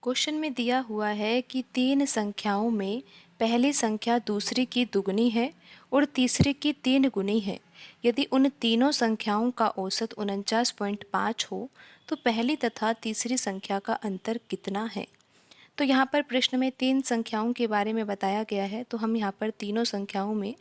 Question में दिया हुआ है कि तीन संख्याओं में पहली संख्या दूसरी की दुगनी है और तीसरी की तीन गुनी है। यदि उन तीनों संख्याओं का औसत 49.5 हो तो पहली तथा तीसरी संख्या का अंतर कितना है। तो यहाँ पर प्रश्न में तीन संख्याओं के बारे में बताया गया है, तो हम यहाँ पर तीनों संख्याओं में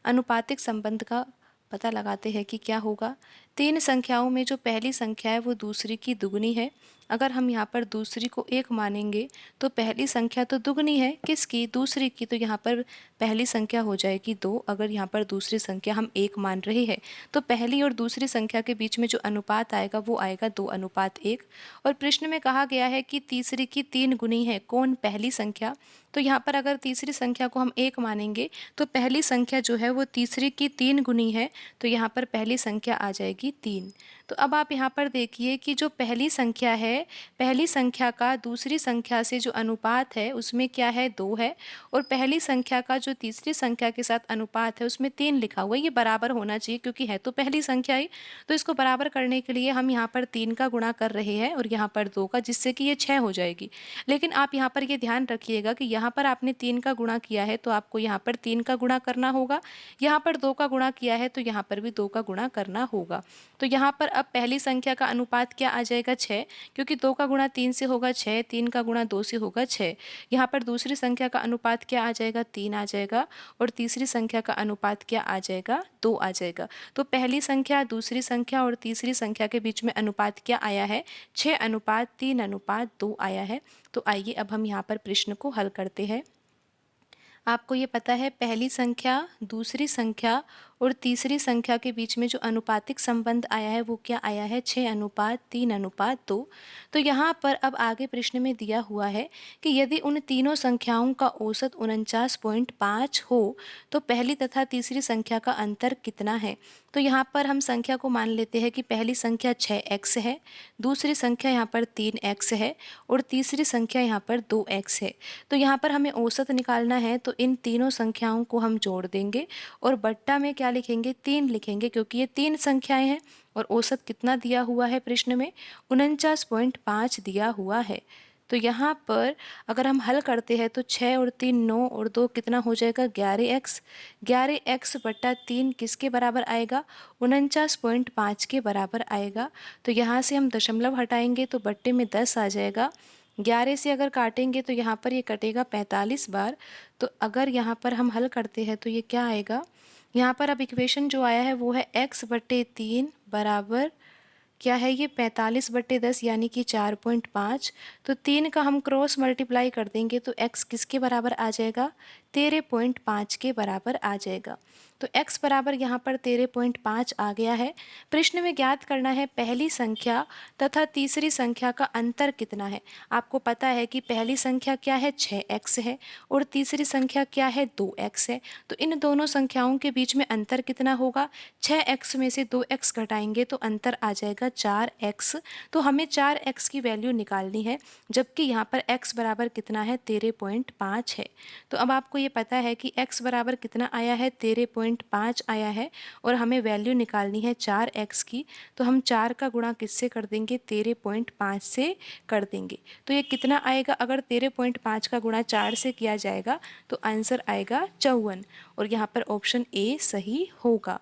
अनुपातिक संबंध का पता लगाते हैं कि क्या होगा। तीन संख्याओं में जो पहली संख्या है वो दूसरी की दुगनी है। अगर हम यहाँ पर दूसरी को एक मानेंगे तो पहली संख्या तो दुगनी है किसकी, दूसरी की, तो यहाँ पर पहली संख्या हो जाएगी 2। अगर यहाँ पर दूसरी संख्या हम एक मान रहे हैं तो पहली और दूसरी संख्या के बीच में जो अनुपात आएगा वो आएगा 2:1। और प्रश्न में कहा गया है कि तीसरी की तीन गुनी है कौन, पहली संख्या। तो यहाँ पर अगर तीसरी संख्या को हम एक मानेंगे तो पहली संख्या जो है वो तीसरी की तीन गुनी है, तो यहाँ पर पहली संख्या आ जाएगी 3। तो अब आप यहाँ पर देखिए कि जो पहली संख्या है, पहली संख्या का दूसरी संख्या से जो अनुपात है उसमें क्या है, 2 है। और पहली संख्या का जो तीसरी संख्या के साथ अनुपात है उसमें 3 लिखा हुआ है। ये बराबर होना चाहिए क्योंकि है तो पहली संख्या ही। तो इसको बराबर करने के लिए हम यहाँ पर 3 का गुणा कर रहे हैं और यहाँ पर 2 का, जिससे कि ये 6 हो जाएगी। लेकिन आप यहाँ पर ये ध्यान रखिएगा कि यहाँ पर आपने 3 का गुणा किया है तो आपको यहाँ पर 3 का गुणा करना होगा, यहाँ पर 2 का गुणा किया है तो यहाँ पर भी 2 का गुणा करना होगा। तो यहाँ पर अब पहली संख्या का अनुपात क्या आ जाएगा, 6, क्योंकि 2 का गुणा 3 से होगा 6, 3 का गुणा 2 से होगा 6। यहाँ पर दूसरी संख्या का अनुपात क्या आ जाएगा, 3 आ जाएगा। और तीसरी संख्या का अनुपात क्या आ जाएगा, 2 आ जाएगा। तो पहली संख्या, दूसरी संख्या और तीसरी संख्या के बीच में अनुपात क्या आया है, 6:3:2 आया है। तो आइए अब हम यहाँ पर प्रश्न को हल करते हैं। आपको ये पता है पहली संख्या, दूसरी संख्या और तीसरी संख्या के बीच में जो अनुपातिक संबंध आया है वो क्या आया है, 6:3:2। तो यहाँ पर अब आगे प्रश्न में दिया हुआ है कि यदि उन तीनों संख्याओं का औसत 49.5 हो तो पहली तथा तीसरी संख्या का अंतर कितना है। तो यहाँ पर हम संख्या को मान लेते हैं कि पहली संख्या 6x है, दूसरी संख्या यहाँ पर 3x है और तीसरी संख्या यहाँ पर 2x है। तो यहाँ पर हमें औसत निकालना है, तो इन तीनों संख्याओं को हम जोड़ देंगे और बट्टा में क्या लिखेंगे, 3 लिखेंगे, क्योंकि ये तीन संख्याएं हैं। और औसत कितना दिया हुआ है प्रश्न में, 49.5 दिया हुआ है। तो यहाँ पर अगर हम हल करते हैं तो 6 और 3 9 और 2 कितना हो जाएगा, 11x। 11x/3 किसके बराबर आएगा, 49.5 के बराबर आएगा। तो यहाँ से हम दशमलव हटाएंगे तो बट्टे में 10 आ जाएगा। 11 से अगर काटेंगे तो यहाँ पर ये कटेगा 45 बार। तो अगर यहाँ पर हम हल करते हैं तो ये क्या आएगा, यहाँ पर अब इक्वेशन जो आया है वो है x/3 बराबर क्या है, ये 45/10 यानी कि 4.5। तो 3 का हम क्रॉस मल्टीप्लाई कर देंगे तो x किसके बराबर आ जाएगा, 13.5 के बराबर आ जाएगा। तो x बराबर यहाँ पर 13.5 आ गया है। प्रश्न में ज्ञात करना है पहली संख्या तथा तीसरी संख्या का अंतर कितना है। आपको पता है कि पहली संख्या क्या है, 6x है और तीसरी संख्या क्या है, 2x है। तो इन दोनों संख्याओं के बीच में अंतर कितना होगा, 6x में से 2x घटाएंगे तो अंतर आ जाएगा 4x। तो हमें 4x की वैल्यू निकालनी है, जबकि यहाँ पर x बराबर कितना है, 13.5 है। तो अब आपको ये पता है कि x बराबर कितना आया है, 13.5 आया है और हमें वैल्यू निकालनी है 4x की। तो हम 4 का गुणा किससे कर देंगे, 13.5 से कर देंगे। तो ये कितना आएगा, अगर 13.5 का गुणा 4 से किया जाएगा तो आंसर आएगा 54। और यहाँ पर ऑप्शन ए सही होगा।